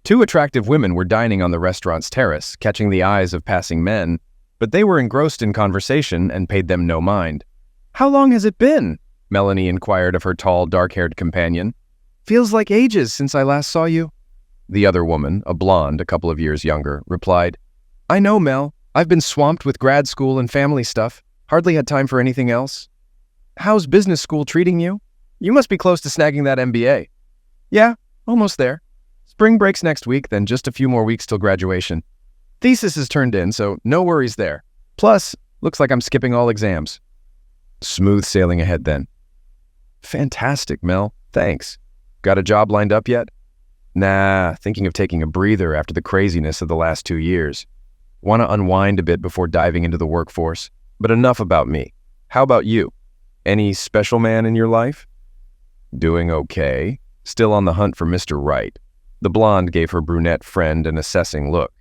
Two attractive women were dining on the restaurant's terrace, catching the eyes of passing men, but they were engrossed in conversation and paid them no mind. "How long has it been?" Melanie inquired of her tall, dark-haired companion. "Feels like ages since I last saw you." The other woman, a blonde, a couple of years younger, replied, "I know, Mel. I've been swamped with grad school and family stuff. Hardly had time for anything else." "How's business school treating you? You must be close to snagging that MBA." "Yeah, almost there. Spring breaks next week, then just a few more weeks till graduation. Thesis is turned in, so no worries there. Plus, looks like I'm skipping all exams." "Smooth sailing ahead then." "Fantastic, Mel. Thanks. Got a job lined up yet?" "Nah, thinking of taking a breather after the craziness of the last 2 years. Want to unwind a bit before diving into the workforce. But enough about me. How about you? Any special man in your life?" "Doing okay. Still on the hunt for Mr. Right." The blonde gave her brunette friend an assessing look.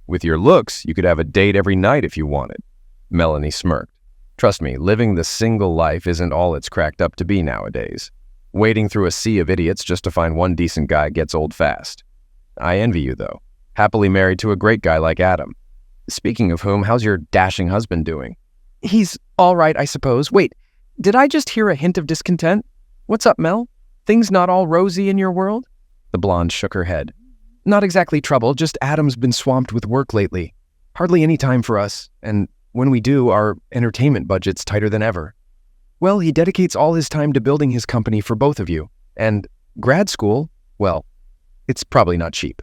"With your looks, you could have a date every night if you wanted." Melanie smirked. "Trust me, living the single life isn't all it's cracked up to be nowadays. Wading through a sea of idiots just to find one decent guy gets old fast. I envy you, though. Happily married to a great guy like Adam. Speaking of whom, how's your dashing husband doing?" "He's all right, I suppose. Wait, did I just hear a hint of discontent? What's up, Mel? Things not all rosy in your world?" The blonde shook her head. "Not exactly trouble, just Adam's been swamped with work lately. Hardly any time for us, and when we do, our entertainment budget's tighter than ever. Well, he dedicates all his time to building his company for both of you, and grad school, well, it's probably not cheap."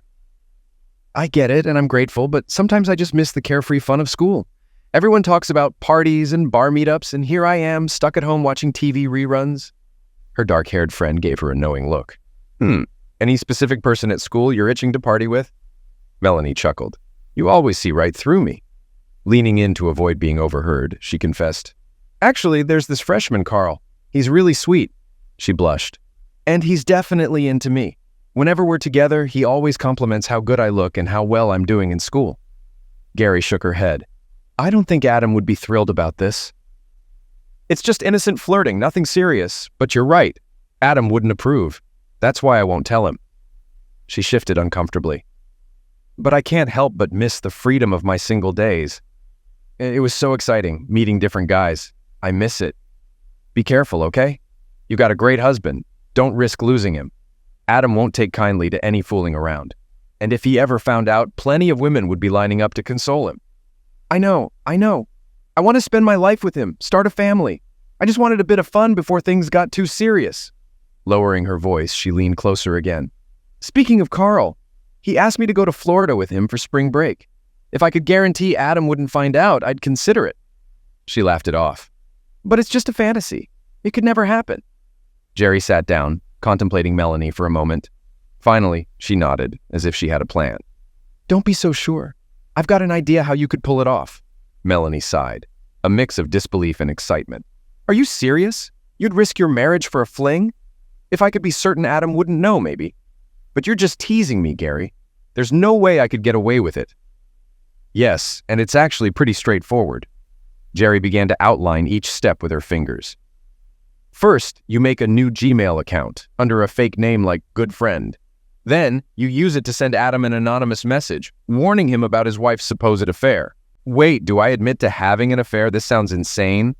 "I get it, and I'm grateful, but sometimes I just miss the carefree fun of school. Everyone talks about parties and bar meetups, and here I am, stuck at home watching TV reruns." Her dark-haired friend gave her a knowing look. Any specific person at school you're itching to party with?" Melanie chuckled. "You always see right through me." Leaning in to avoid being overheard, she confessed, "Actually, there's this freshman, Carl. He's really sweet." She blushed. "And he's definitely into me. Whenever we're together, he always compliments how good I look and how well I'm doing in school." Gary shook her head. "I don't think Adam would be thrilled about this." "It's just innocent flirting, nothing serious. But you're right. Adam wouldn't approve. That's why I won't tell him." She shifted uncomfortably. "But I can't help but miss the freedom of my single days. It was so exciting, meeting different guys. I miss it. Be careful, okay? You got a great husband. Don't risk losing him. Adam won't take kindly to any fooling around. And if he ever found out, plenty of women would be lining up to console him." I know. I want to spend my life with him, start a family. I just wanted a bit of fun before things got too serious." Lowering her voice, she leaned closer again. "Speaking of Carl, he asked me to go to Florida with him for spring break. If I could guarantee Adam wouldn't find out, I'd consider it." She laughed it off. "But it's just a fantasy. It could never happen." Jerry sat down, contemplating Melanie for a moment. Finally, she nodded, as if she had a plan. "Don't be so sure. I've got an idea how you could pull it off." Melanie sighed, a mix of disbelief and excitement. "Are you serious? You'd risk your marriage for a fling? If I could be certain Adam wouldn't know, maybe. But you're just teasing me, Gary. There's no way I could get away with it." "Yes, and it's actually pretty straightforward." Jerry began to outline each step with her fingers. "First, you make a new Gmail account under a fake name like Good Friend. Then, you use it to send Adam an anonymous message, warning him about his wife's supposed affair." "Wait, do I admit to having an affair? This sounds insane."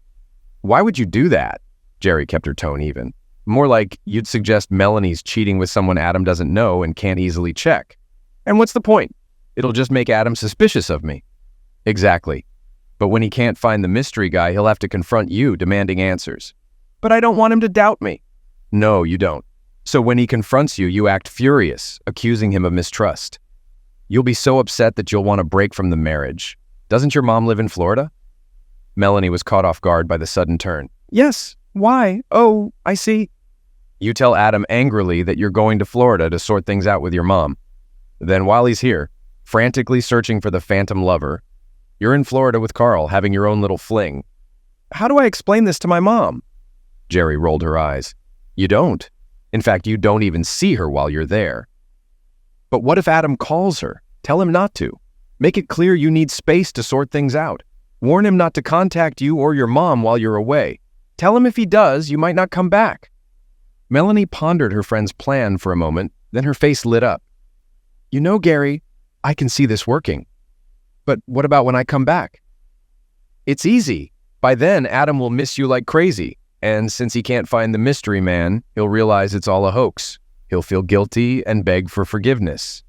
"Why would you do that?" Jerry kept her tone even. "More like you'd suggest Melanie's cheating with someone Adam doesn't know and can't easily check. And what's the point? It'll just make Adam suspicious of me." "Exactly. But when he can't find the mystery guy, he'll have to confront you, demanding answers." "But I don't want him to doubt me." "No, you don't. So when he confronts you, you act furious, accusing him of mistrust. You'll be so upset that you'll want to break from the marriage. Doesn't your mom live in Florida?" Melanie was caught off guard by the sudden turn. "Yes. Why? Oh, I see." "You tell Adam angrily that you're going to Florida to sort things out with your mom. Then while he's here, frantically searching for the phantom lover, you're in Florida with Carl, having your own little fling." "How do I explain this to my mom?" Jerry rolled her eyes. "You don't. In fact, you don't even see her while you're there." "But what if Adam calls her? Tell him not to. Make it clear you need space to sort things out. Warn him not to contact you or your mom while you're away. Tell him if he does, you might not come back." Melanie pondered her friend's plan for a moment, then her face lit up. You know, Gary, I can see this working. But what about when I come back? It's easy. By then, Adam will miss you like crazy. And since he can't find the mystery man, he'll realize it's all a hoax. He'll feel guilty and beg for forgiveness.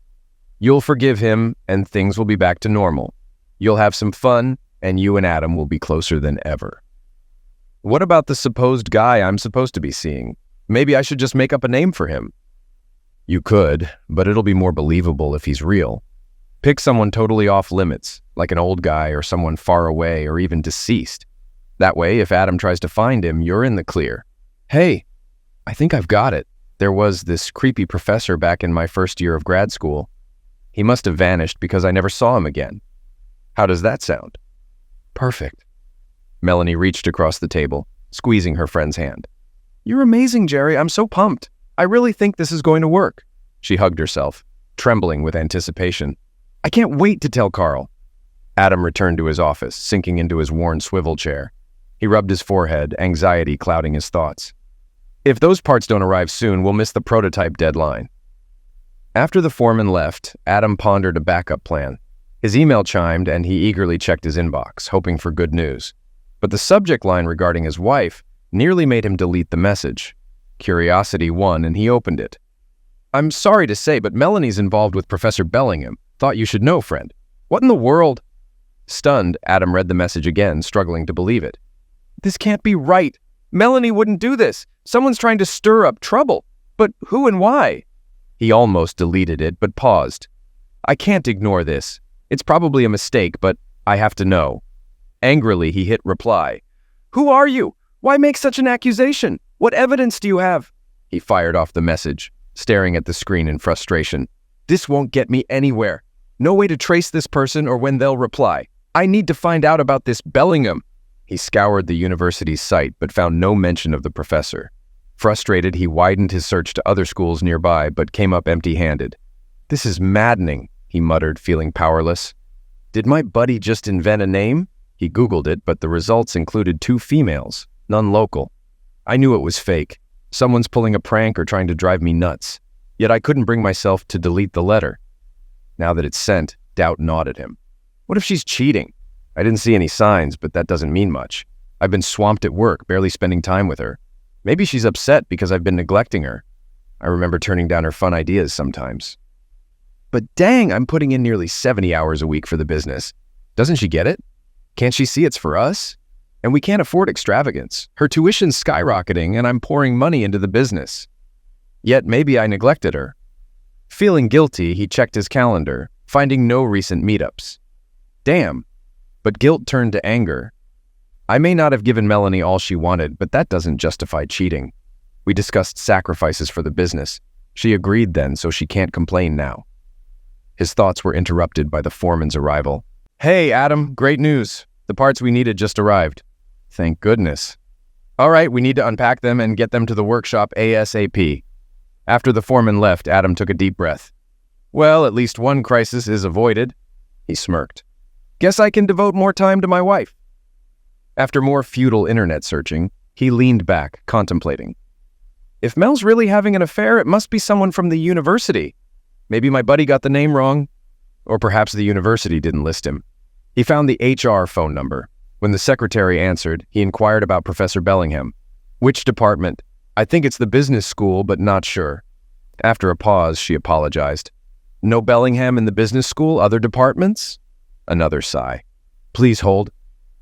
You'll forgive him, and things will be back to normal. You'll have some fun, and you and Adam will be closer than ever. What about the supposed guy I'm supposed to be seeing? Maybe I should just make up a name for him. You could, but it'll be more believable if he's real. Pick someone totally off limits, like an old guy or someone far away or even deceased. That way, if Adam tries to find him, you're in the clear. Hey, I think I've got it. There was this creepy professor back in my first year of grad school. He must have vanished because I never saw him again. How does that sound? Perfect. Melanie reached across the table, squeezing her friend's hand. You're amazing, Jerry. I'm so pumped. I really think this is going to work. She hugged herself, trembling with anticipation. I can't wait to tell Carl. Adam returned to his office, sinking into his worn swivel chair. He rubbed his forehead, anxiety clouding his thoughts. If those parts don't arrive soon, we'll miss the prototype deadline. After the foreman left, Adam pondered a backup plan. His email chimed, and he eagerly checked his inbox, hoping for good news. But the subject line regarding his wife nearly made him delete the message. Curiosity won, and he opened it. I'm sorry to say, but Melanie's involved with Professor Bellingham. Thought you should know, friend. What in the world? Stunned, Adam read the message again, struggling to believe it. This can't be right. Melanie wouldn't do this. Someone's trying to stir up trouble. But who and why? He almost deleted it, but paused. I can't ignore this. It's probably a mistake, but I have to know. Angrily, he hit reply. Who are you? Why make such an accusation? What evidence do you have? He fired off the message, staring at the screen in frustration. This won't get me anywhere. No way to trace this person or when they'll reply. I need to find out about this Bellingham. He scoured the university's site, but found no mention of the professor. Frustrated, he widened his search to other schools nearby, but came up empty-handed. This is maddening, he muttered, feeling powerless. Did my buddy just invent a name? He Googled it, but the results included 2 females, none local. I knew it was fake. Someone's pulling a prank or trying to drive me nuts. Yet I couldn't bring myself to delete the letter. Now that it's sent, doubt gnawed at him. What if she's cheating? I didn't see any signs, but that doesn't mean much. I've been swamped at work, barely spending time with her. Maybe she's upset because I've been neglecting her. I remember turning down her fun ideas sometimes. But dang, I'm putting in nearly 70 hours a week for the business. Doesn't she get it? Can't she see it's for us? And we can't afford extravagance. Her tuition's skyrocketing, and I'm pouring money into the business. Yet maybe I neglected her. Feeling guilty, he checked his calendar, finding no recent meetups. Damn. But guilt turned to anger. I may not have given Melanie all she wanted, but that doesn't justify cheating. We discussed sacrifices for the business. She agreed then, so she can't complain now. His thoughts were interrupted by the foreman's arrival. Hey, Adam, great news. The parts we needed just arrived. Thank goodness. All right, we need to unpack them and get them to the workshop ASAP. After the foreman left, Adam took a deep breath. Well, at least one crisis is avoided. He smirked. Guess I can devote more time to my wife. After more futile internet searching, he leaned back, contemplating. If Mel's really having an affair, it must be someone from the university. Maybe my buddy got the name wrong. Or perhaps the university didn't list him. He found the HR phone number. When the secretary answered, he inquired about Professor Bellingham. Which department? I think it's the business school, but not sure. After a pause, she apologized. No Bellingham in the business school, other departments? Another sigh. Please hold.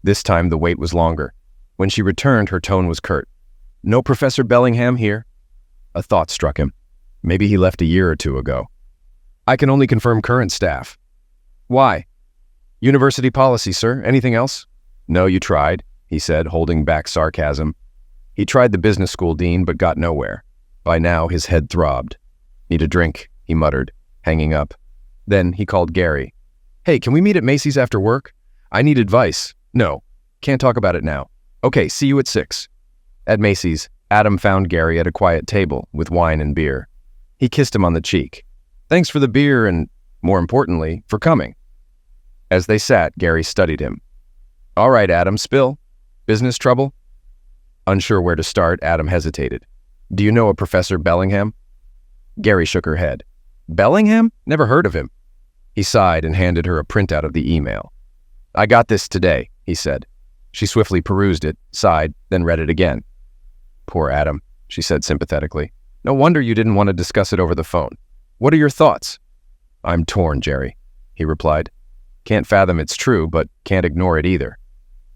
This time the wait was longer. When she returned, her tone was curt. No Professor Bellingham here. A thought struck him. Maybe he left a year or 2 ago. I can only confirm current staff. Why? University policy, sir. Anything else? No, you tried, he said, holding back sarcasm. He tried the business school dean, but got nowhere. By now, his head throbbed. Need a drink, he muttered, hanging up. Then he called Gary. Hey, can we meet at Macy's after work? I need advice. No, can't talk about it now. Okay, see you at 6. At Macy's, Adam found Gary at a quiet table with wine and beer. He kissed him on the cheek. Thanks for the beer and, more importantly, for coming. As they sat, Gary studied him. All right, Adam, spill. Business trouble? Unsure where to start, Adam hesitated. Do you know a Professor Bellingham? Gary shook her head. Bellingham? Never heard of him. He sighed and handed her a printout of the email. I got this today, he said. She swiftly perused it, sighed, then read it again. Poor Adam, she said sympathetically. No wonder you didn't want to discuss it over the phone. What are your thoughts? I'm torn, Jerry, he replied. Can't fathom it's true, but can't ignore it either.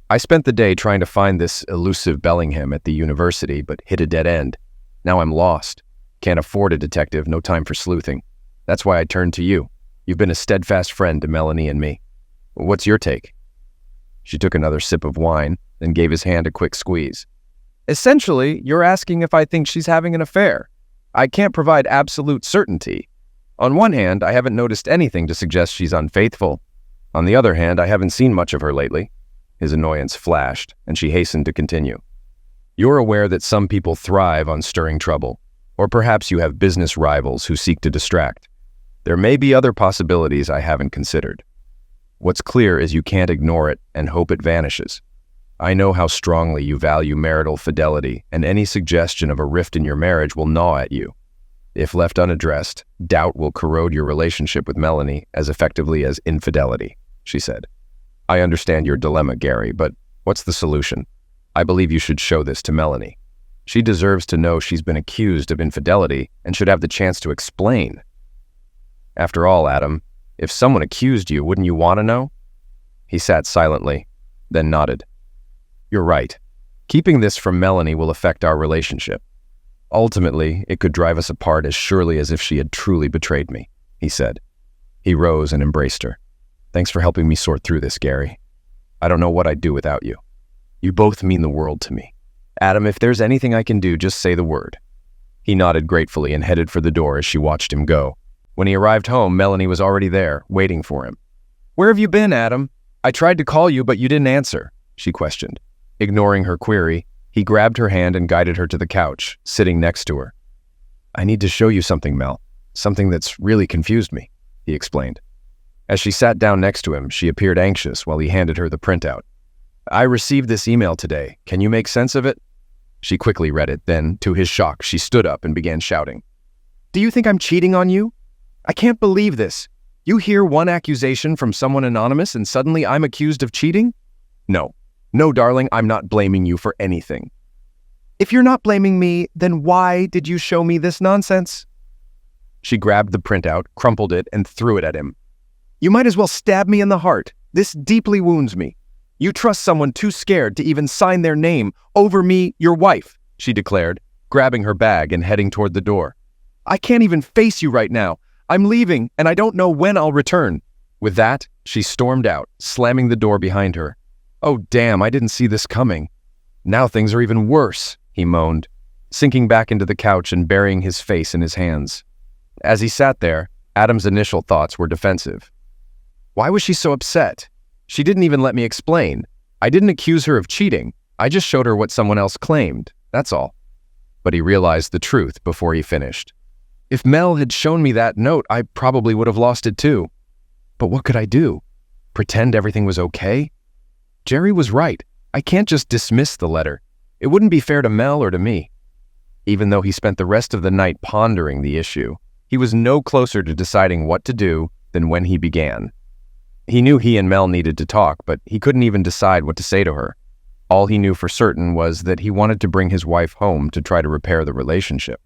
I spent the day trying to find this elusive Bellingham at the university, but hit a dead end. Now I'm lost. Can't afford a detective, no time for sleuthing. That's why I turned to you. You've been a steadfast friend to Melanie and me. What's your take? She took another sip of wine, then gave his hand a quick squeeze. Essentially, you're asking if I think she's having an affair. I can't provide absolute certainty. On one hand, I haven't noticed anything to suggest she's unfaithful. On the other hand, I haven't seen much of her lately. His annoyance flashed, and she hastened to continue. You're aware that some people thrive on stirring trouble, or perhaps you have business rivals who seek to distract. There may be other possibilities I haven't considered. What's clear is you can't ignore it and hope it vanishes. I know how strongly you value marital fidelity, and any suggestion of a rift in your marriage will gnaw at you. If left unaddressed, doubt will corrode your relationship with Melanie as effectively as infidelity, she said. I understand your dilemma, Gary, but what's the solution? I believe you should show this to Melanie. She deserves to know she's been accused of infidelity and should have the chance to explain. After all, Adam, if someone accused you, wouldn't you want to know? He sat silently, then nodded. You're right. Keeping this from Melanie will affect our relationship. Ultimately, it could drive us apart as surely as if she had truly betrayed me, he said. He rose and embraced her. Thanks for helping me sort through this, Gary. I don't know what I'd do without you. You both mean the world to me. Adam, if there's anything I can do, just say the word. He nodded gratefully and headed for the door as she watched him go. When he arrived home, Melanie was already there, waiting for him. Where have you been, Adam? I tried to call you, but you didn't answer, she questioned. Ignoring her query, he grabbed her hand and guided her to the couch, sitting next to her. I need to show you something, Mel. Something that's really confused me, he explained. As she sat down next to him, she appeared anxious while he handed her the printout. I received this email today. Can you make sense of it? She quickly read it, then, to his shock, she stood up and began shouting. Do you think I'm cheating on you? I can't believe this. You hear one accusation from someone anonymous and suddenly I'm accused of cheating? No, darling, I'm not blaming you for anything. If you're not blaming me, then why did you show me this nonsense? She grabbed the printout, crumpled it, and threw it at him. You might as well stab me in the heart. This deeply wounds me. You trust someone too scared to even sign their name over me, your wife, she declared, grabbing her bag and heading toward the door. I can't even face you right now. I'm leaving, and I don't know when I'll return. With that, she stormed out, slamming the door behind her. Oh, damn, I didn't see this coming. Now things are even worse, he moaned, sinking back into the couch and burying his face in his hands. As he sat there, Adam's initial thoughts were defensive. Why was she so upset? She didn't even let me explain. I didn't accuse her of cheating. I just showed her what someone else claimed, that's all. But he realized the truth before he finished. If Mel had shown me that note, I probably would have lost it too. But what could I do? Pretend everything was okay? Jerry was right. I can't just dismiss the letter. It wouldn't be fair to Mel or to me. Even though he spent the rest of the night pondering the issue, he was no closer to deciding what to do than when he began. He knew he and Mel needed to talk, but he couldn't even decide what to say to her. All he knew for certain was that he wanted to bring his wife home to try to repair the relationship.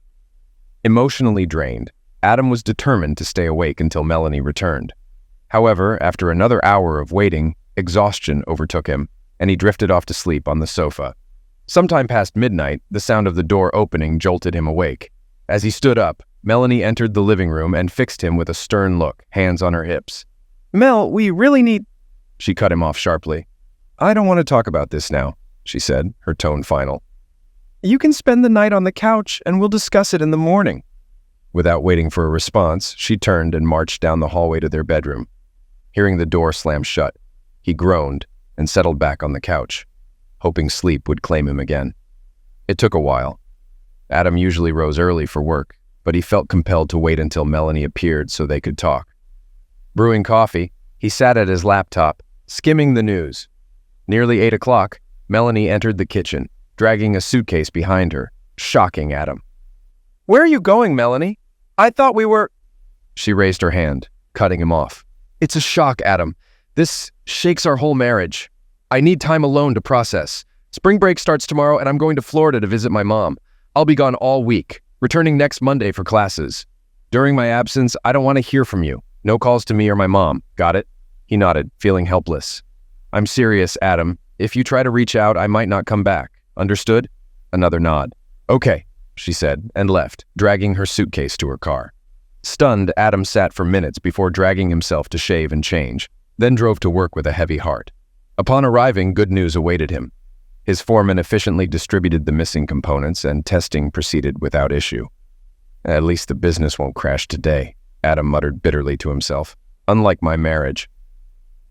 Emotionally drained, Adam was determined to stay awake until Melanie returned. However, after another hour of waiting, exhaustion overtook him, and he drifted off to sleep on the sofa. Sometime past midnight, the sound of the door opening jolted him awake. As he stood up, Melanie entered the living room and fixed him with a stern look, hands on her hips. Mel, we really need... She cut him off sharply. I don't want to talk about this now, she said, her tone final. You can spend the night on the couch and we'll discuss it in the morning. Without waiting for a response, she turned and marched down the hallway to their bedroom. Hearing the door slam shut, he groaned and settled back on the couch, hoping sleep would claim him again. It took a while. Adam usually rose early for work, but he felt compelled to wait until Melanie appeared so they could talk. Brewing coffee, he sat at his laptop, skimming the news. Nearly 8 o'clock, Melanie entered the kitchen, dragging a suitcase behind her, shocking Adam. Where are you going, Melanie? I thought we were... She raised her hand, cutting him off. It's a shock, Adam. This shakes our whole marriage. I need time alone to process. Spring break starts tomorrow and I'm going to Florida to visit my mom. I'll be gone all week, returning next Monday for classes. During my absence, I don't want to hear from you. No calls to me or my mom. Got it? He nodded, feeling helpless. I'm serious, Adam. If you try to reach out, I might not come back. Understood? Another nod. Okay, she said, and left, dragging her suitcase to her car. Stunned, Adam sat for minutes before dragging himself to shave and change, then drove to work with a heavy heart. Upon arriving, good news awaited him. His foreman efficiently distributed the missing components and testing proceeded without issue. At least the business won't crash today, Adam muttered bitterly to himself. Unlike my marriage.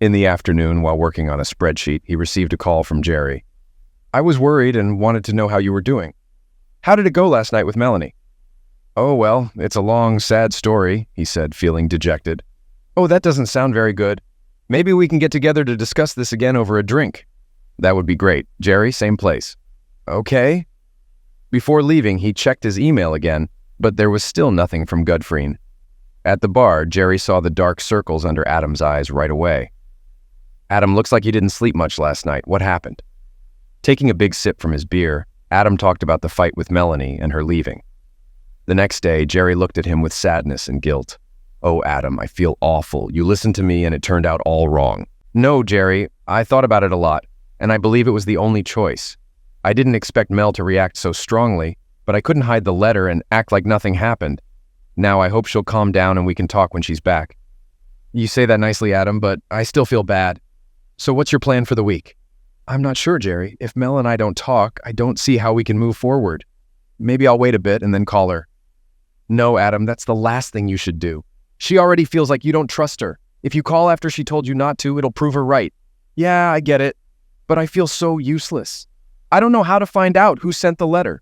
In the afternoon, while working on a spreadsheet, he received a call from Jerry. I was worried and wanted to know how you were doing. How did it go last night with Melanie? Oh, well, it's a long, sad story, he said, feeling dejected. Oh, that doesn't sound very good. Maybe we can get together to discuss this again over a drink. That would be great. Jerry, same place. Okay. Before leaving, he checked his email again, but there was still nothing from Gudfreen. At the bar, Jerry saw the dark circles under Adam's eyes right away. Adam, looks like you didn't sleep much last night. What happened? Taking a big sip from his beer, Adam talked about the fight with Melanie and her leaving. The next day, Jerry looked at him with sadness and guilt. Oh, Adam, I feel awful. You listened to me and it turned out all wrong. No, Jerry, I thought about it a lot, and I believe it was the only choice. I didn't expect Mel to react so strongly, but I couldn't hide the letter and act like nothing happened. Now I hope she'll calm down and we can talk when she's back. You say that nicely, Adam, but I still feel bad. So what's your plan for the week? I'm not sure, Jerry. If Mel and I don't talk, I don't see how we can move forward. Maybe I'll wait a bit and then call her. No, Adam, that's the last thing you should do. She already feels like you don't trust her. If you call after she told you not to, it'll prove her right. Yeah, I get it. But I feel so useless. I don't know how to find out who sent the letter.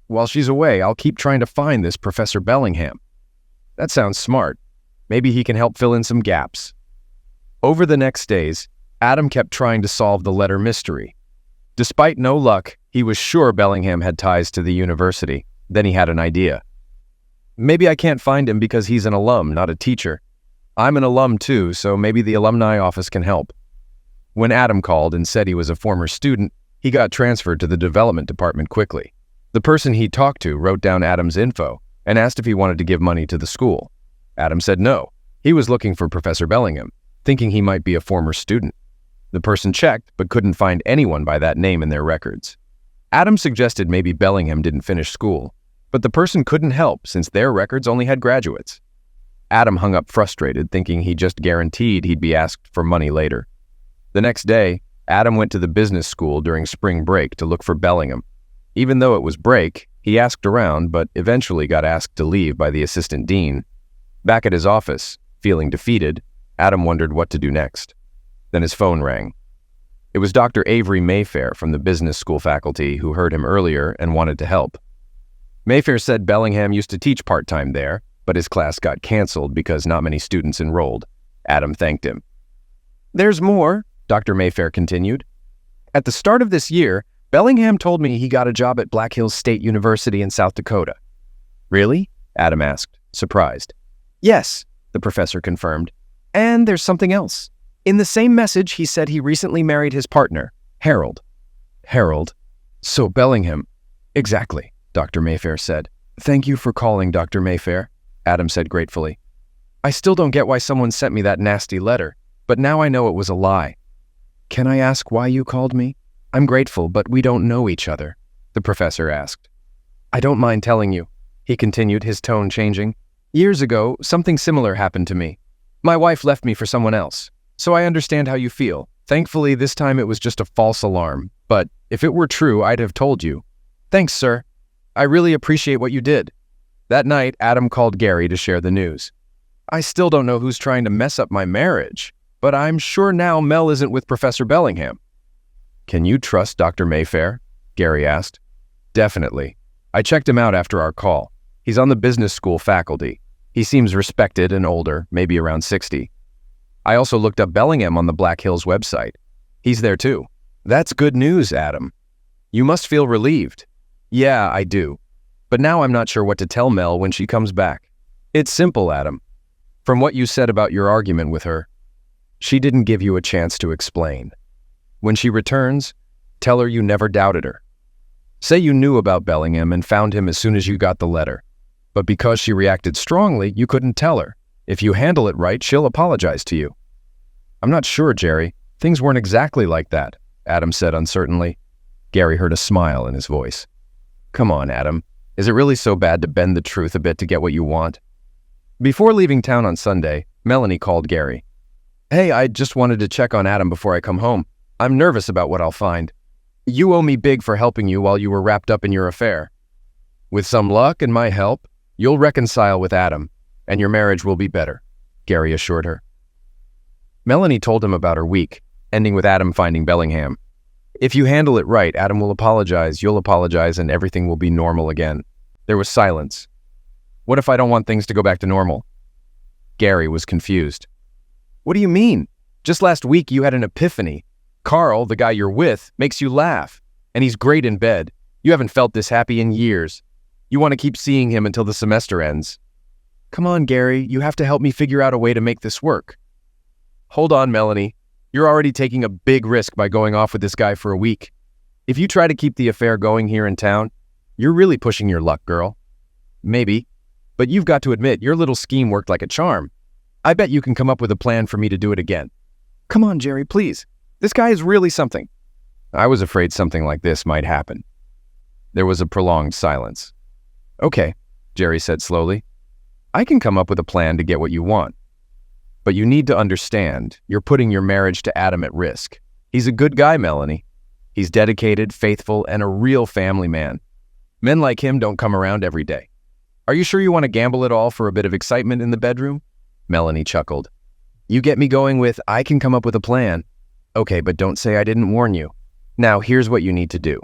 While she's away, I'll keep trying to find this Professor Bellingham. That sounds smart. Maybe he can help fill in some gaps. Over the next days, Adam kept trying to solve the letter mystery. Despite no luck, he was sure Bellingham had ties to the university. Then he had an idea. Maybe I can't find him because he's an alum, not a teacher. I'm an alum too, so maybe the alumni office can help. When Adam called and said he was a former student, he got transferred to the development department quickly. The person he talked to wrote down Adam's info and asked if he wanted to give money to the school. Adam said no. He was looking for Professor Bellingham, thinking he might be a former student. The person checked, but couldn't find anyone by that name in their records. Adam suggested maybe Bellingham didn't finish school, but the person couldn't help since their records only had graduates. Adam hung up frustrated, thinking he just guaranteed he'd be asked for money later. The next day, Adam went to the business school during spring break to look for Bellingham. Even though it was break, he asked around, but eventually got asked to leave by the assistant dean. Back at his office, feeling defeated, Adam wondered what to do next. Then his phone rang. It was Dr. Avery Mayfair from the business school faculty who heard him earlier and wanted to help. Mayfair said Bellingham used to teach part-time there, but his class got canceled because not many students enrolled. Adam thanked him. There's more, Dr. Mayfair continued. At the start of this year, Bellingham told me he got a job at Black Hills State University in South Dakota. Really? Adam asked, surprised. Yes, the professor confirmed. And there's something else. In the same message, he said he recently married his partner, Harold. Harold. So Bellingham. Exactly, Dr. Mayfair said. Thank you for calling, Dr. Mayfair, Adam said gratefully. I still don't get why someone sent me that nasty letter, but now I know it was a lie. Can I ask why you called me? I'm grateful, but we don't know each other, the professor asked. I don't mind telling you, he continued, his tone changing. Years ago, something similar happened to me. My wife left me for someone else, so I understand how you feel. Thankfully, this time it was just a false alarm, but if it were true, I'd have told you. Thanks, sir. I really appreciate what you did. That night, Adam called Gary to share the news. I still don't know who's trying to mess up my marriage, but I'm sure now Mel isn't with Professor Bellingham. Can you trust Dr. Mayfair? Gary asked. Definitely. I checked him out after our call. He's on the business school faculty. He seems respected and older, maybe around 60. I also looked up Bellingham on the Black Hills website. He's there too. That's good news, Adam. You must feel relieved. Yeah, I do. But now I'm not sure what to tell Mel when she comes back. It's simple, Adam. From what you said about your argument with her, she didn't give you a chance to explain. When she returns, tell her you never doubted her. Say you knew about Bellingham and found him as soon as you got the letter. But because she reacted strongly, you couldn't tell her. If you handle it right, she'll apologize to you. I'm not sure, Jerry. Things weren't exactly like that, Adam said uncertainly. Gary heard a smile in his voice. Come on, Adam. Is it really so bad to bend the truth a bit to get what you want? Before leaving town on Sunday, Melanie called Gary. Hey, I just wanted to check on Adam before I come home. I'm nervous about what I'll find. You owe me big for helping you while you were wrapped up in your affair. With some luck and my help, you'll reconcile with Adam, and your marriage will be better, Gary assured her. Melanie told him about her week, ending with Adam finding Bellingham. If you handle it right, Adam will apologize, you'll apologize, and everything will be normal again. There was silence. What if I don't want things to go back to normal? Gary was confused. What do you mean? Just last week you had an epiphany. Carl, the guy you're with, makes you laugh, and he's great in bed. You haven't felt this happy in years. You want to keep seeing him until the semester ends. Come on, Gary, you have to help me figure out a way to make this work. Hold on, Melanie. You're already taking a big risk by going off with this guy for a week. If you try to keep the affair going here in town, you're really pushing your luck, girl. Maybe, but you've got to admit your little scheme worked like a charm. I bet you can come up with a plan for me to do it again. Come on, Jerry, please. This guy is really something. I was afraid something like this might happen. There was a prolonged silence. Okay, Jerry said slowly. I can come up with a plan to get what you want. But you need to understand, you're putting your marriage to Adam at risk. He's a good guy, Melanie. He's dedicated, faithful, and a real family man. Men like him don't come around every day. Are you sure you want to gamble it all for a bit of excitement in the bedroom? Melanie chuckled. You get me going with, I can come up with a plan. Okay, but don't say I didn't warn you. Now, here's what you need to do.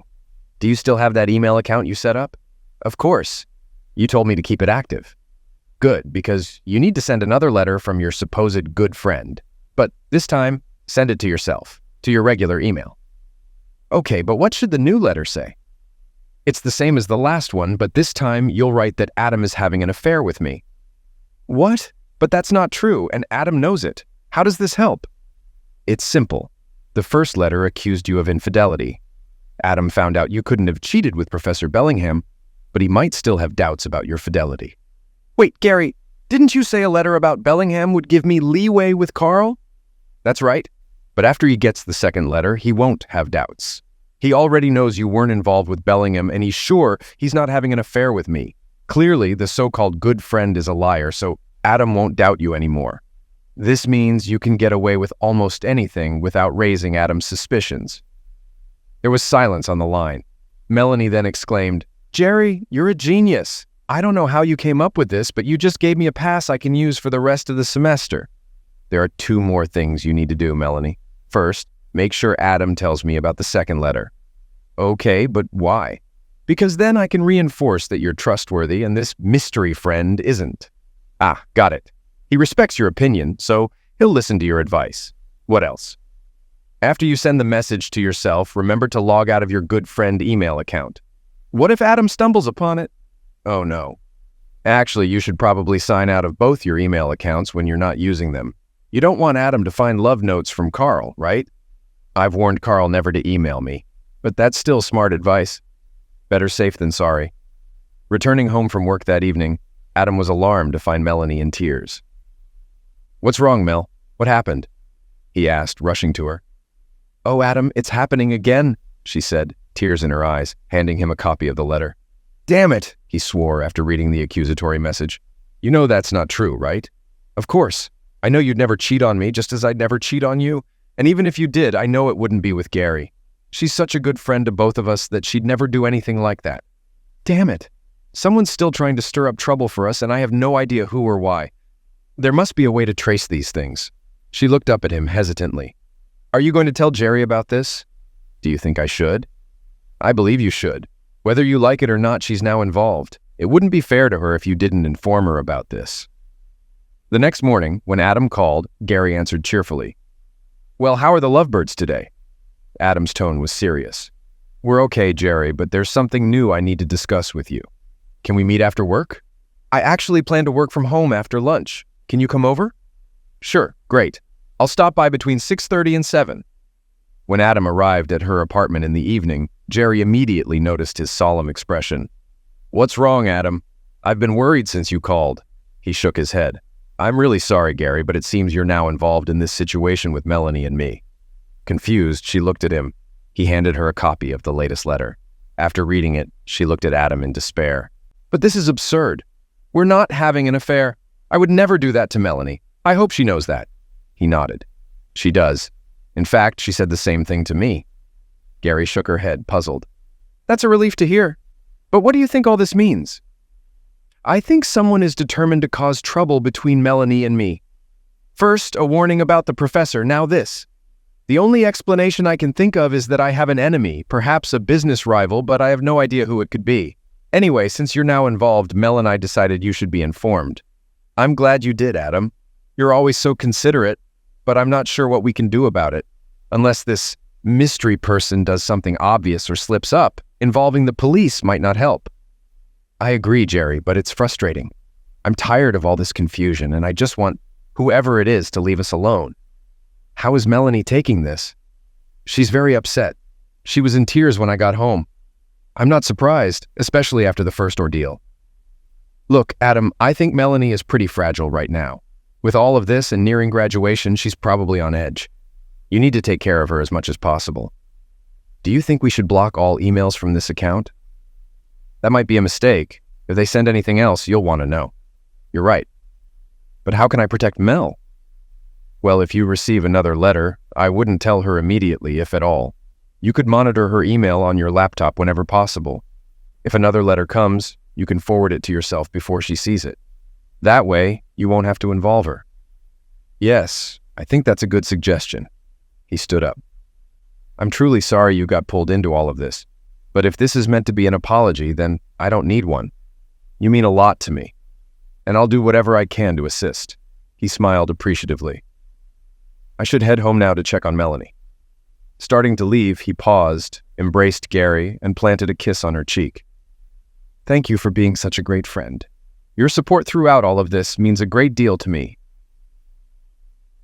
Do you still have that email account you set up? Of course. You told me to keep it active. Good, because you need to send another letter from your supposed good friend. But this time, send it to yourself, to your regular email. Okay, but what should the new letter say? It's the same as the last one, but this time you'll write that Adam is having an affair with me. What? But that's not true, and Adam knows it. How does this help? It's simple. The first letter accused you of infidelity. Adam found out you couldn't have cheated with Professor Bellingham, but he might still have doubts about your fidelity. Wait, Gary, didn't you say a letter about Bellingham would give me leeway with Carl? That's right. But after he gets the second letter, he won't have doubts. He already knows you weren't involved with Bellingham, and he's sure he's not having an affair with me. Clearly, the so-called good friend is a liar, so Adam won't doubt you anymore. This means you can get away with almost anything without raising Adam's suspicions. There was silence on the line. Melanie then exclaimed, Jerry, you're a genius. I don't know how you came up with this, but you just gave me a pass I can use for the rest of the semester. There are 2 more things you need to do, Melanie. First, make sure Adam tells me about the second letter. Okay, but why? Because then I can reinforce that you're trustworthy and this mystery friend isn't. Ah, got it. He respects your opinion, so he'll listen to your advice. What else? After you send the message to yourself, remember to log out of your good friend email account. What if Adam stumbles upon it? Oh no. Actually, you should probably sign out of both your email accounts when you're not using them. You don't want Adam to find love notes from Carl, right? I've warned Carl never to email me, but that's still smart advice. Better safe than sorry. Returning home from work that evening, Adam was alarmed to find Melanie in tears. What's wrong, Mel? What happened? He asked, rushing to her. Oh, Adam, it's happening again, she said, tears in her eyes, handing him a copy of the letter. Damn it, he swore after reading the accusatory message. You know that's not true, right? Of course. I know you'd never cheat on me, just as I'd never cheat on you. And even if you did, I know it wouldn't be with Gary. She's such a good friend to both of us that she'd never do anything like that. Damn it. Someone's still trying to stir up trouble for us, and I have no idea who or why. There must be a way to trace these things. She looked up at him hesitantly. Are you going to tell Jerry about this? Do you think I should? I believe you should. Whether you like it or not, she's now involved. It wouldn't be fair to her if you didn't inform her about this. The next morning, when Adam called, Gary answered cheerfully. Well, how are the lovebirds today? Adam's tone was serious. We're okay, Jerry, but there's something new I need to discuss with you. Can we meet after work? I actually plan to work from home after lunch. Can you come over? Sure, great. I'll stop by between 6:30 and 7. When Adam arrived at her apartment in the evening, Jerry immediately noticed his solemn expression. What's wrong, Adam? I've been worried since you called. He shook his head. I'm really sorry, Gary, but it seems you're now involved in this situation with Melanie and me. Confused, she looked at him. He handed her a copy of the latest letter. After reading it, she looked at Adam in despair. But this is absurd. We're not having an affair. I would never do that to Melanie. I hope she knows that. He nodded. She does. In fact, she said the same thing to me. Gary shook her head, puzzled. That's a relief to hear. But what do you think all this means? I think someone is determined to cause trouble between Melanie and me. First, a warning about the professor, now this. The only explanation I can think of is that I have an enemy, perhaps a business rival, but I have no idea who it could be. Anyway, since you're now involved, Mel and I decided you should be informed. I'm glad you did, Adam. You're always so considerate, but I'm not sure what we can do about it. Unless this mystery person does something obvious or slips up, involving the police might not help. I agree, Jerry, but it's frustrating. I'm tired of all this confusion, and I just want whoever it is to leave us alone. How is Melanie taking this? She's very upset. She was in tears when I got home. I'm not surprised, especially after the first ordeal. Look, Adam, I think Melanie is pretty fragile right now. With all of this and nearing graduation, she's probably on edge. You need to take care of her as much as possible. Do you think we should block all emails from this account? That might be a mistake. If they send anything else, you'll want to know. You're right. But how can I protect Mel? Well, if you receive another letter, I wouldn't tell her immediately, if at all. You could monitor her email on your laptop whenever possible. If another letter comes, you can forward it to yourself before she sees it. That way, you won't have to involve her. Yes, I think that's a good suggestion. He stood up. I'm truly sorry you got pulled into all of this, but if this is meant to be an apology, then I don't need one. You mean a lot to me, and I'll do whatever I can to assist. He smiled appreciatively. I should head home now to check on Melanie. Starting to leave, he paused, embraced Gary, and planted a kiss on her cheek. Thank you for being such a great friend. Your support throughout all of this means a great deal to me.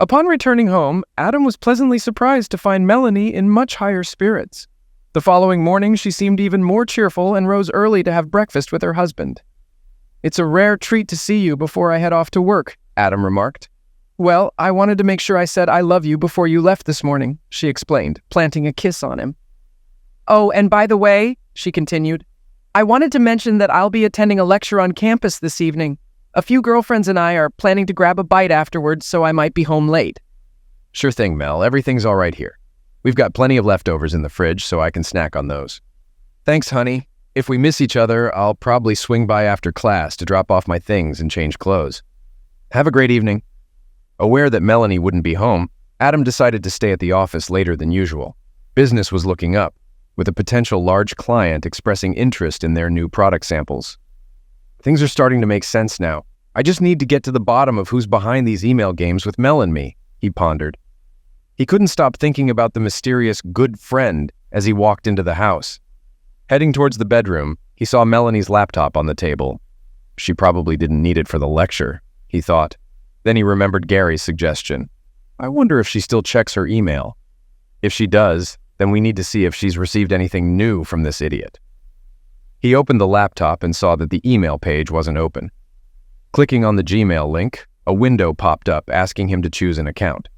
Upon returning home, Adam was pleasantly surprised to find Melanie in much higher spirits. The following morning, she seemed even more cheerful and rose early to have breakfast with her husband. It's a rare treat to see you before I head off to work, Adam remarked. Well, I wanted to make sure I said I love you before you left this morning, she explained, planting a kiss on him. Oh, and by the way, she continued, I wanted to mention that I'll be attending a lecture on campus this evening. A few girlfriends and I are planning to grab a bite afterwards, so I might be home late. Sure thing, Mel. Everything's all right here. We've got plenty of leftovers in the fridge, so I can snack on those. Thanks, honey. If we miss each other, I'll probably swing by after class to drop off my things and change clothes. Have a great evening. Aware that Melanie wouldn't be home, Adam decided to stay at the office later than usual. Business was looking up, with a potential large client expressing interest in their new product samples. Things are starting to make sense now. I just need to get to the bottom of who's behind these email games with Mel and me, he pondered. He couldn't stop thinking about the mysterious good friend as he walked into the house. Heading towards the bedroom, he saw Melanie's laptop on the table. She probably didn't need it for the lecture, he thought. Then he remembered Gary's suggestion. I wonder if she still checks her email. If she does, then we need to see if she's received anything new from this idiot. He opened the laptop and saw that the email page wasn't open. Clicking on the Gmail link, a window popped up asking him to choose an account.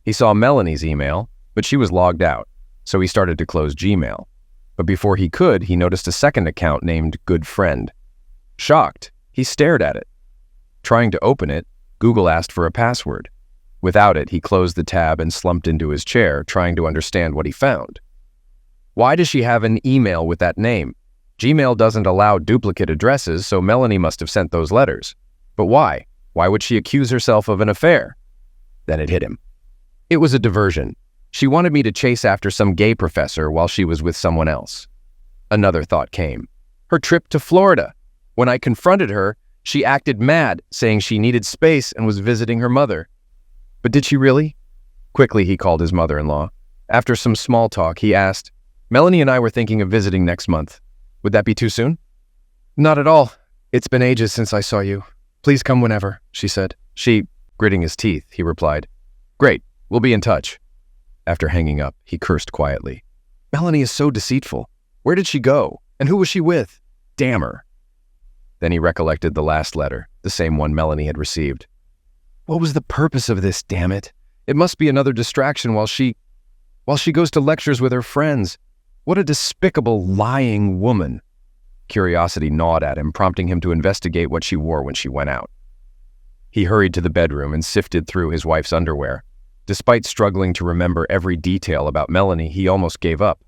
He saw Melanie's email, but she was logged out, so he started to close Gmail. But before he could, he noticed a second account named Good Friend. Shocked, he stared at it. Trying to open it, Google asked for a password. Without it, he closed the tab and slumped into his chair, trying to understand what he found. Why does she have an email with that name? Gmail doesn't allow duplicate addresses, so Melanie must have sent those letters. But why? Why would she accuse herself of an affair? Then it hit him. It was a diversion. She wanted me to chase after some gay professor while she was with someone else. Another thought came. Her trip to Florida. When I confronted her, she acted mad, saying she needed space and was visiting her mother. But did she really? Quickly, he called his mother-in-law. After some small talk, he asked, Melanie and I were thinking of visiting next month. Would that be too soon? Not at all. It's been ages since I saw you. Please come whenever, she said. She Gritting his teeth, he replied, "Great, we'll be in touch." After hanging up, he cursed quietly. Melanie is so deceitful. Where did she go? And who was she with? Damn her. Then he recollected the last letter, the same one Melanie had received. What was the purpose of this, damn it? It must be another distraction while she goes to lectures with her friends. What a despicable, lying woman. Curiosity gnawed at him, prompting him to investigate what she wore when she went out. He hurried to the bedroom and sifted through his wife's underwear. Despite struggling to remember every detail about Melanie, he almost gave up.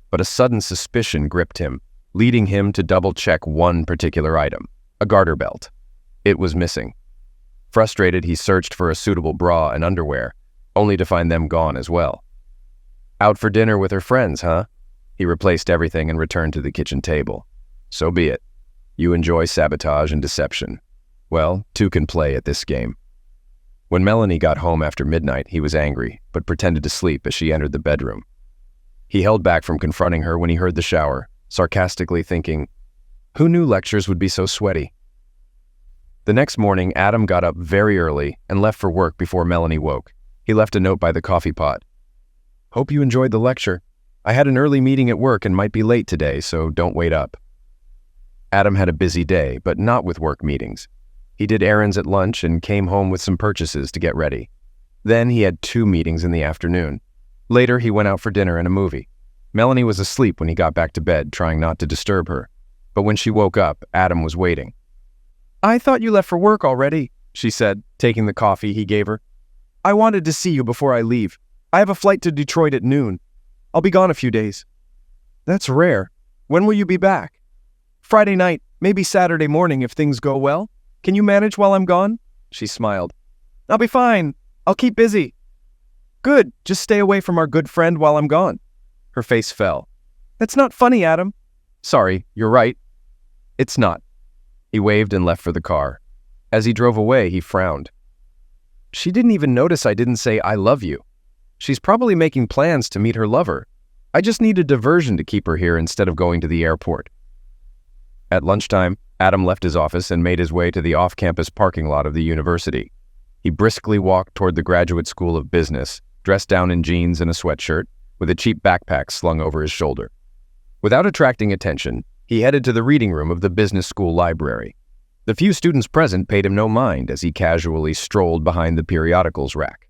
But a sudden suspicion gripped him, leading him to double-check one particular item, a garter belt. It was missing. Frustrated, he searched for a suitable bra and underwear, only to find them gone as well. Out for dinner with her friends, huh? He replaced everything and returned to the kitchen table. So be it. You enjoy sabotage and deception. Well, two can play at this game. When Melanie got home after midnight, he was angry, but pretended to sleep as she entered the bedroom. He held back from confronting her when he heard the shower, sarcastically thinking, who knew lectures would be so sweaty? The next morning, Adam got up very early and left for work before Melanie woke. He left a note by the coffee pot. Hope you enjoyed the lecture. I had an early meeting at work and might be late today, so don't wait up. Adam had a busy day, but not with work meetings. He did errands at lunch and came home with some purchases to get ready. Then he had 2 meetings in the afternoon. Later, he went out for dinner and a movie. Melanie was asleep when he got back to bed, trying not to disturb her. But when she woke up, Adam was waiting. I thought you left for work already, she said, taking the coffee he gave her. I wanted to see you before I leave. I have a flight to Detroit at noon. I'll be gone a few days. That's rare. When will you be back? Friday night, maybe Saturday morning if things go well. Can you manage while I'm gone? She smiled. I'll be fine. I'll keep busy. Good. Just stay away from our good friend while I'm gone. Her face fell. That's not funny, Adam. Sorry, you're right. It's not. He waved and left for the car. As he drove away, he frowned. She didn't even notice I didn't say I love you. She's probably making plans to meet her lover. I just need a diversion to keep her here instead of going to the airport. At lunchtime, Adam left his office and made his way to the off-campus parking lot of the university. He briskly walked toward the Graduate School of Business, dressed down in jeans and a sweatshirt, with a cheap backpack slung over his shoulder. Without attracting attention, he headed to the reading room of the business school library. The few students present paid him no mind as he casually strolled behind the periodicals rack.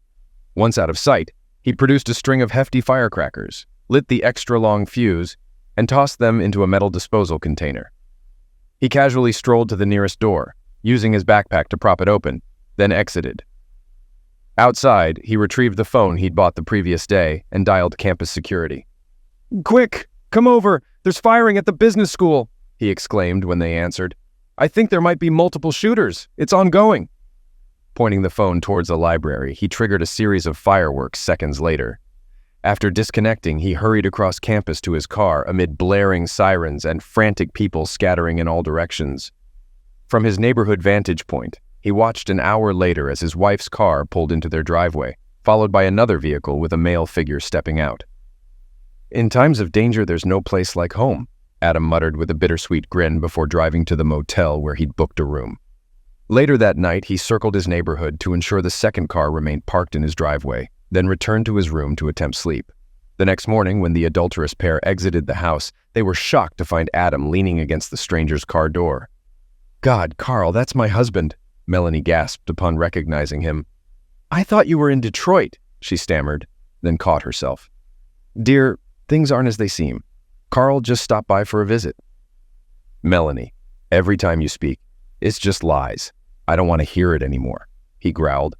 Once out of sight, he produced a string of hefty firecrackers, lit the extra-long fuse, and tossed them into a metal disposal container. He casually strolled to the nearest door, using his backpack to prop it open, then exited. Outside, he retrieved the phone he'd bought the previous day and dialed campus security. Quick, come over! There's firing at the business school, he exclaimed when they answered. I think there might be multiple shooters. It's ongoing. Pointing the phone towards the library, he triggered a series of fireworks seconds later. After disconnecting, he hurried across campus to his car amid blaring sirens and frantic people scattering in all directions. From his neighborhood vantage point, he watched an hour later as his wife's car pulled into their driveway, followed by another vehicle with a male figure stepping out. In times of danger, there's no place like home, Adam muttered with a bittersweet grin before driving to the motel where he'd booked a room. Later that night, he circled his neighborhood to ensure the second car remained parked in his driveway, then returned to his room to attempt sleep. The next morning, when the adulterous pair exited the house, they were shocked to find Adam leaning against the stranger's car door. God, Carl, that's my husband, Melanie gasped upon recognizing him. I thought you were in Detroit, she stammered, then caught herself. Dear, things aren't as they seem. Carl just stopped by for a visit. Melanie, every time you speak, it's just lies. I don't want to hear it anymore, he growled.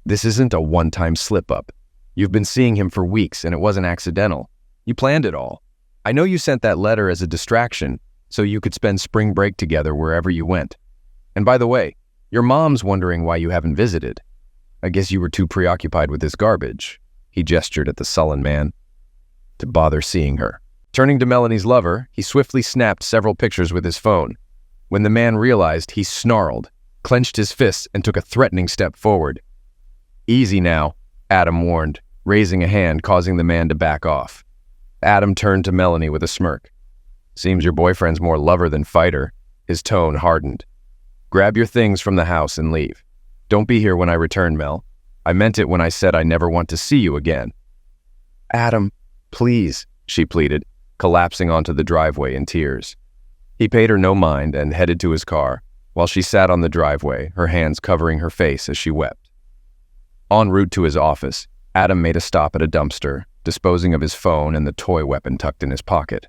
This isn't a one-time slip-up. You've been seeing him for weeks and it wasn't accidental. You planned it all. I know you sent that letter as a distraction so you could spend spring break together wherever you went. And by the way, your mom's wondering why you haven't visited. I guess you were too preoccupied with this garbage, he gestured at the sullen man, to bother seeing her. Turning to Melanie's lover, he swiftly snapped several pictures with his phone. When the man realized, he snarled, clenched his fists, and took a threatening step forward. Easy now, Adam warned, raising a hand, causing the man to back off. Adam turned to Melanie with a smirk. Seems your boyfriend's more lover than fighter. His tone hardened. Grab your things from the house and leave. Don't be here when I return, Mel. I meant it when I said I never want to see you again. Adam, please, she pleaded, collapsing onto the driveway in tears. He paid her no mind and headed to his car, while she sat on the driveway, her hands covering her face as she wept. En route to his office, Adam made a stop at a dumpster, disposing of his phone and the toy weapon tucked in his pocket.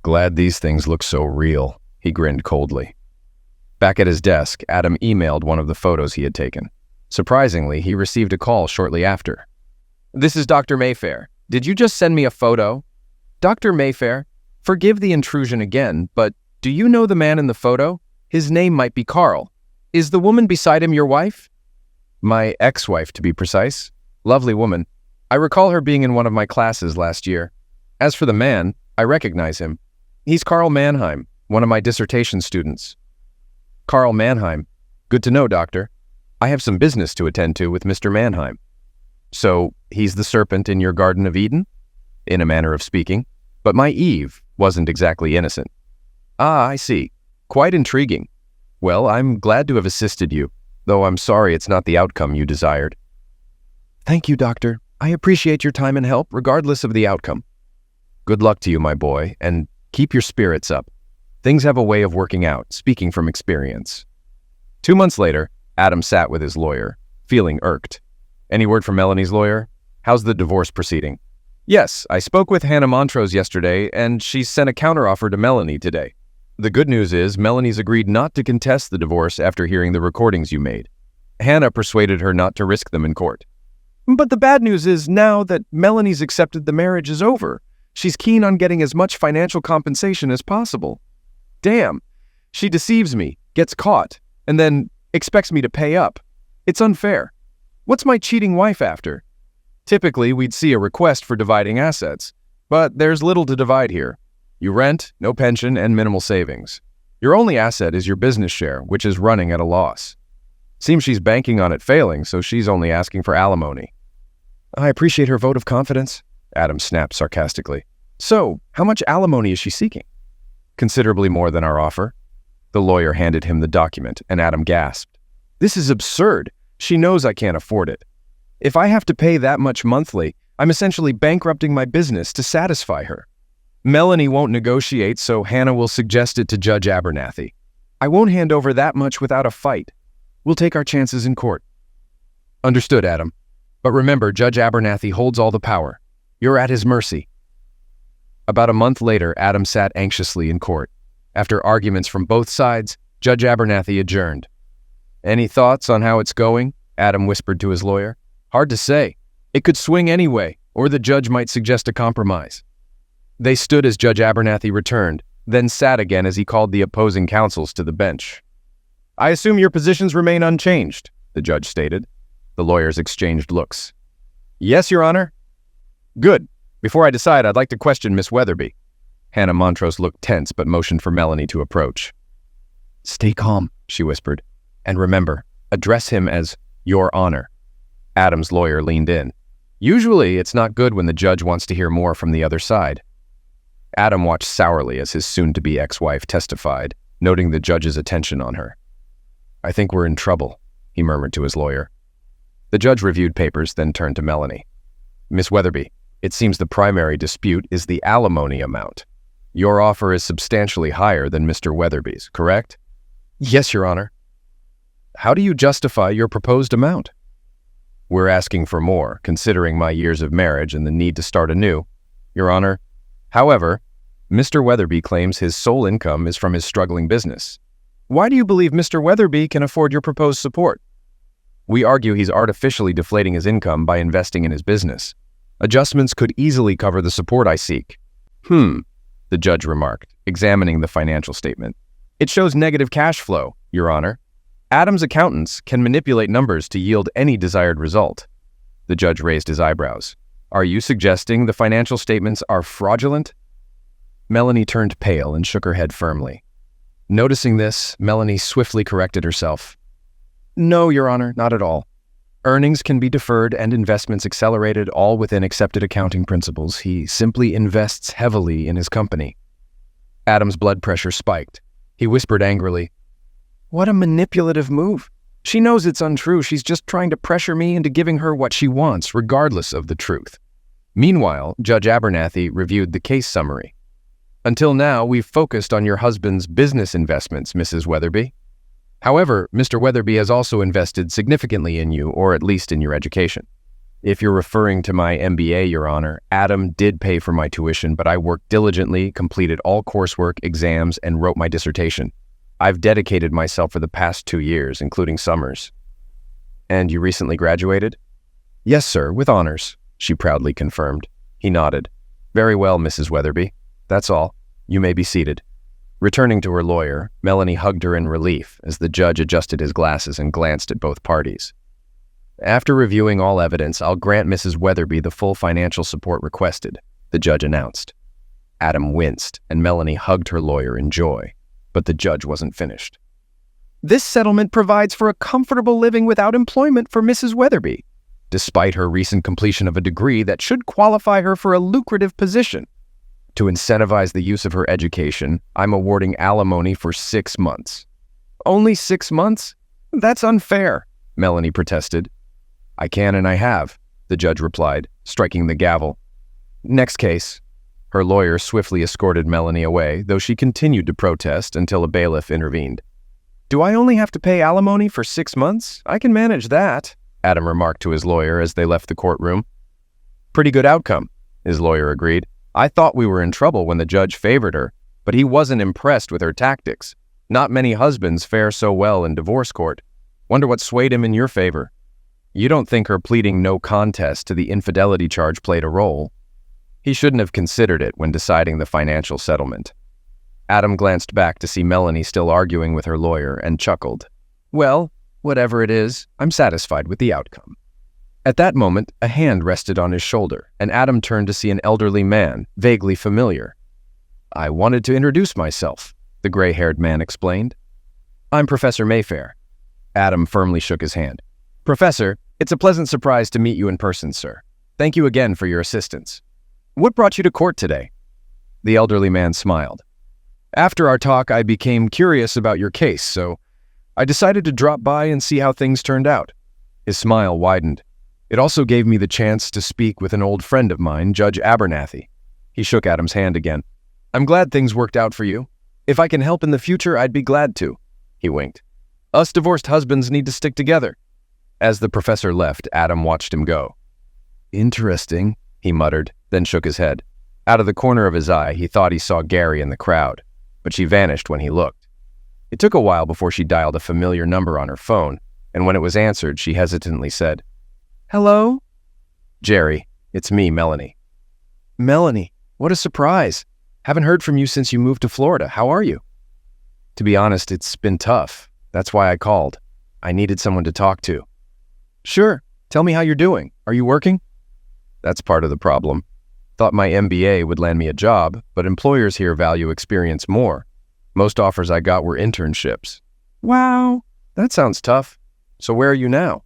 Glad these things look so real, he grinned coldly. Back at his desk, Adam emailed one of the photos he had taken. Surprisingly, he received a call shortly after. This is Dr. Mayfair. Did you just send me a photo? Dr. Mayfair, forgive the intrusion again, but do you know the man in the photo? His name might be Carl. Is the woman beside him your wife? My ex-wife, to be precise. Lovely woman. I recall her being in one of my classes last year. As for the man, I recognize him. He's Carl Mannheim, one of my dissertation students. Carl Mannheim. Good to know, Doctor. I have some business to attend to with Mr. Mannheim. So, he's the serpent in your Garden of Eden? In a manner of speaking. But my Eve wasn't exactly innocent. Ah, I see. Quite intriguing. Well, I'm glad to have assisted you, though I'm sorry it's not the outcome you desired. Thank you, Doctor. I appreciate your time and help, regardless of the outcome. Good luck to you, my boy, and keep your spirits up. Things have a way of working out, speaking from experience. 2 months later, Adam sat with his lawyer, feeling irked. Any word from Melanie's lawyer? How's the divorce proceeding? Yes, I spoke with Hannah Montrose yesterday, and she sent a counteroffer to Melanie today. The good news is Melanie's agreed not to contest the divorce after hearing the recordings you made. Hannah persuaded her not to risk them in court. But the bad news is now that Melanie's accepted the marriage is over, she's keen on getting as much financial compensation as possible. Damn, she deceives me, gets caught, and then expects me to pay up. It's unfair. What's my cheating wife after? Typically, we'd see a request for dividing assets, but there's little to divide here. You rent, no pension, and minimal savings. Your only asset is your business share, which is running at a loss. Seems she's banking on it failing, so she's only asking for alimony. I appreciate her vote of confidence, Adam snapped sarcastically. So, how much alimony is she seeking? Considerably more than our offer. The lawyer handed him the document, and Adam gasped. This is absurd. She knows I can't afford it. If I have to pay that much monthly, I'm essentially bankrupting my business to satisfy her. Melanie won't negotiate, so Hannah will suggest it to Judge Abernathy. I won't hand over that much without a fight. We'll take our chances in court. Understood, Adam. But remember, Judge Abernathy holds all the power. You're at his mercy. About a month later, Adam sat anxiously in court. After arguments from both sides, Judge Abernathy adjourned. Any thoughts on how it's going? Adam whispered to his lawyer. Hard to say. It could swing anyway, or the judge might suggest a compromise. They stood as Judge Abernathy returned, then sat again as he called the opposing counsels to the bench. I assume your positions remain unchanged, the judge stated. The lawyers exchanged looks. Yes, Your Honor. Good. Before I decide, I'd like to question Miss Weatherby. Hannah Montrose looked tense but motioned for Melanie to approach. Stay calm, she whispered. And remember, address him as Your Honor. Adam's lawyer leaned in. Usually, it's not good when the judge wants to hear more from the other side. Adam watched sourly as his soon-to-be ex-wife testified, noting the judge's attention on her. I think we're in trouble, he murmured to his lawyer. The judge reviewed papers, then turned to Melanie. Miss Weatherby, it seems the primary dispute is the alimony amount. Your offer is substantially higher than Mr. Weatherby's, correct? Yes, Your Honor. How do you justify your proposed amount? We're asking for more, considering my years of marriage and the need to start anew, Your Honor. However, Mr. Weatherby claims his sole income is from his struggling business. Why do you believe Mr. Weatherby can afford your proposed support? We argue he's artificially deflating his income by investing in his business. Adjustments could easily cover the support I seek. The judge remarked, examining the financial statement. It shows negative cash flow, Your Honor. Adam's accountants can manipulate numbers to yield any desired result. The judge raised his eyebrows. Are you suggesting the financial statements are fraudulent? Melanie turned pale and shook her head firmly. Noticing this, Melanie swiftly corrected herself. No, Your Honor, not at all. Earnings can be deferred and investments accelerated, all within accepted accounting principles. He simply invests heavily in his company. Adam's blood pressure spiked. He whispered angrily, What a manipulative move. She knows it's untrue. She's just trying to pressure me into giving her what she wants, regardless of the truth. Meanwhile, Judge Abernathy reviewed the case summary. Until now, we've focused on your husband's business investments, Mrs. Weatherby. However, Mr. Weatherby has also invested significantly in you, or at least in your education. If you're referring to my MBA, Your Honor, Adam did pay for my tuition, but I worked diligently, completed all coursework, exams, and wrote my dissertation. I've dedicated myself for the past 2 years, including summers. And you recently graduated? Yes, sir, with honors, she proudly confirmed. He nodded. Very well, Mrs. Weatherby. That's all. You may be seated. Returning to her lawyer, Melanie hugged her in relief as the judge adjusted his glasses and glanced at both parties. After reviewing all evidence, I'll grant Mrs. Weatherby the full financial support requested, the judge announced. Adam winced, and Melanie hugged her lawyer in joy, but the judge wasn't finished. This settlement provides for a comfortable living without employment for Mrs. Weatherby, despite her recent completion of a degree that should qualify her for a lucrative position. To incentivize the use of her education, I'm awarding alimony for 6 months. Only 6 months? That's unfair, Melanie protested. I can and I have, the judge replied, striking the gavel. Next case. Her lawyer swiftly escorted Melanie away, though she continued to protest until a bailiff intervened. Do I only have to pay alimony for 6 months? I can manage that, Adam remarked to his lawyer as they left the courtroom. Pretty good outcome, his lawyer agreed. I thought we were in trouble when the judge favored her, but he wasn't impressed with her tactics. Not many husbands fare so well in divorce court. Wonder what swayed him in your favor. You don't think her pleading no contest to the infidelity charge played a role? He shouldn't have considered it when deciding the financial settlement. Adam glanced back to see Melanie still arguing with her lawyer and chuckled. Well, whatever it is, I'm satisfied with the outcome. At that moment, a hand rested on his shoulder, and Adam turned to see an elderly man, vaguely familiar. I wanted to introduce myself, the gray-haired man explained. I'm Professor Mayfair. Adam firmly shook his hand. Professor, it's a pleasant surprise to meet you in person, sir. Thank you again for your assistance. What brought you to court today? The elderly man smiled. After our talk, I became curious about your case, so I decided to drop by and see how things turned out. His smile widened. It also gave me the chance to speak with an old friend of mine, Judge Abernathy. He shook Adam's hand again. I'm glad things worked out for you. If I can help in the future, I'd be glad to. He winked. Us divorced husbands need to stick together. As the professor left, Adam watched him go. Interesting, he muttered, then shook his head. Out of the corner of his eye, he thought he saw Gary in the crowd, but she vanished when he looked. It took a while before she dialed a familiar number on her phone, and when it was answered, she hesitantly said, Hello? Jerry, it's me, Melanie. Melanie, what a surprise. Haven't heard from you since you moved to Florida. How are you? To be honest, it's been tough. That's why I called. I needed someone to talk to. Sure. Tell me how you're doing. Are you working? That's part of the problem. Thought my MBA would land me a job, but employers here value experience more. Most offers I got were internships. Wow, that sounds tough. So where are you now?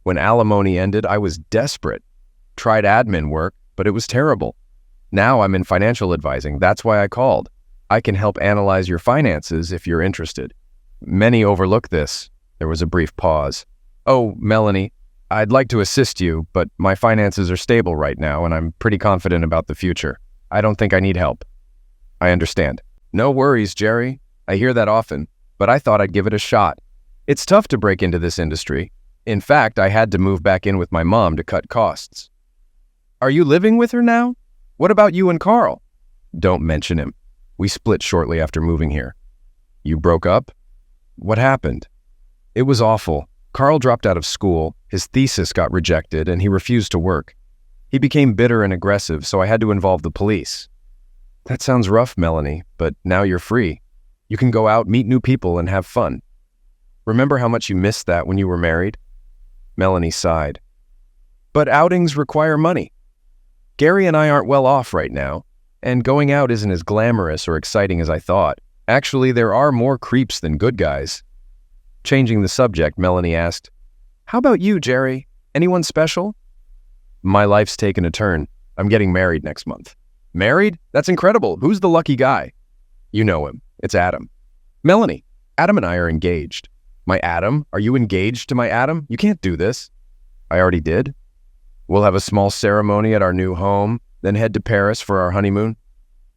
When alimony ended, I was desperate. Tried admin work, but it was terrible. Now I'm in financial advising. That's why I called. I can help analyze your finances if you're interested. Many overlook this. There was a brief pause. Oh, Melanie, I'd like to assist you, but my finances are stable right now, and I'm pretty confident about the future. I don't think I need help. I understand. No worries, Jerry. I hear that often, but I thought I'd give it a shot. It's tough to break into this industry. In fact, I had to move back in with my mom to cut costs. Are you living with her now? What about you and Carl? Don't mention him. We split shortly after moving here. You broke up? What happened? It was awful. Carl dropped out of school, his thesis got rejected, and he refused to work. He became bitter and aggressive, so I had to involve the police. That sounds rough, Melanie, but now you're free. You can go out, meet new people, and have fun. Remember how much you missed that when you were married? Melanie sighed. But outings require money. Gary and I aren't well off right now, and going out isn't as glamorous or exciting as I thought. Actually, there are more creeps than good guys. Changing the subject, Melanie asked, How about you, Jerry? Anyone special? My life's taken a turn. I'm getting married next month. Married? That's incredible. Who's the lucky guy? You know him. It's Adam. Melanie, Adam and I are engaged. My Adam? Are you engaged to my Adam? You can't do this. I already did. We'll have a small ceremony at our new home, then head to Paris for our honeymoon.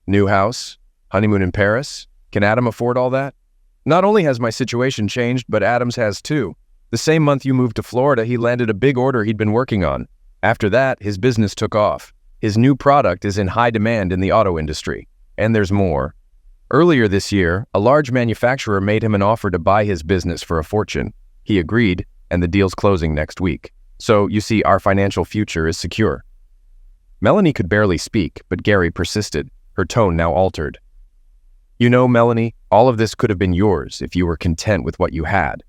New house, honeymoon in Paris. Can Adam afford all that? Not only has my situation changed, but Adam's has too. The same month you moved to Florida, he landed a big order he'd been working on. After that, his business took off. His new product is in high demand in the auto industry. And there's more. Earlier this year, a large manufacturer made him an offer to buy his business for a fortune. He agreed, and the deal's closing next week. So, you see, our financial future is secure. Melanie could barely speak, but Gary persisted, her tone now altered. You know, Melanie, all of this could have been yours if you were content with what you had.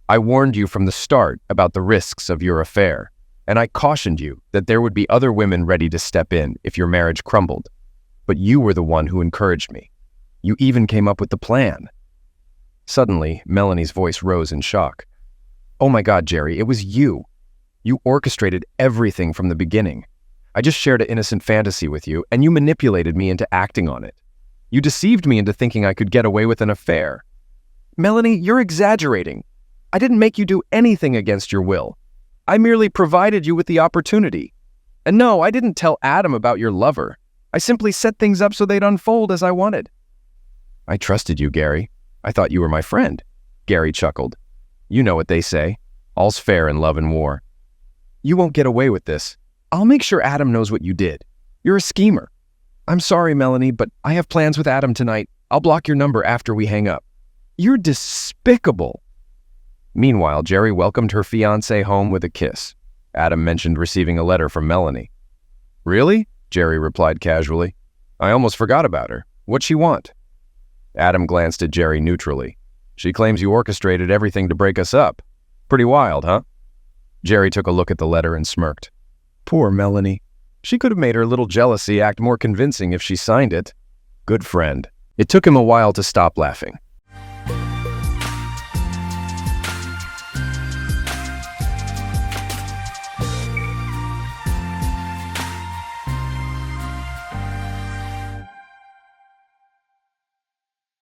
I warned you from the start about the risks of your affair, and I cautioned you that there would be other women ready to step in if your marriage crumbled. But you were the one who encouraged me. You even came up with the plan. Suddenly, Melanie's voice rose in shock. Oh my God, Jerry, it was you. You orchestrated everything from the beginning. I just shared an innocent fantasy with you, and you manipulated me into acting on it. You deceived me into thinking I could get away with an affair. Melanie, you're exaggerating. I didn't make you do anything against your will. I merely provided you with the opportunity. And no, I didn't tell Adam about your lover. I simply set things up so they'd unfold as I wanted. I trusted you, Gary. I thought you were my friend. Gary chuckled. You know what they say. All's fair in love and war. You won't get away with this. I'll make sure Adam knows what you did. You're a schemer. I'm sorry, Melanie, but I have plans with Adam tonight. I'll block your number after we hang up. You're despicable. Meanwhile, Jerry welcomed her fiancé home with a kiss. Adam mentioned receiving a letter from Melanie. Really? Jerry replied casually. I almost forgot about her. What'd she want? Adam glanced at Jerry neutrally. She claims you orchestrated everything to break us up. Pretty wild, huh? Jerry took a look at the letter and smirked. Poor Melanie. She could have made her little jealousy act more convincing if she signed it. Good friend. It took him a while to stop laughing.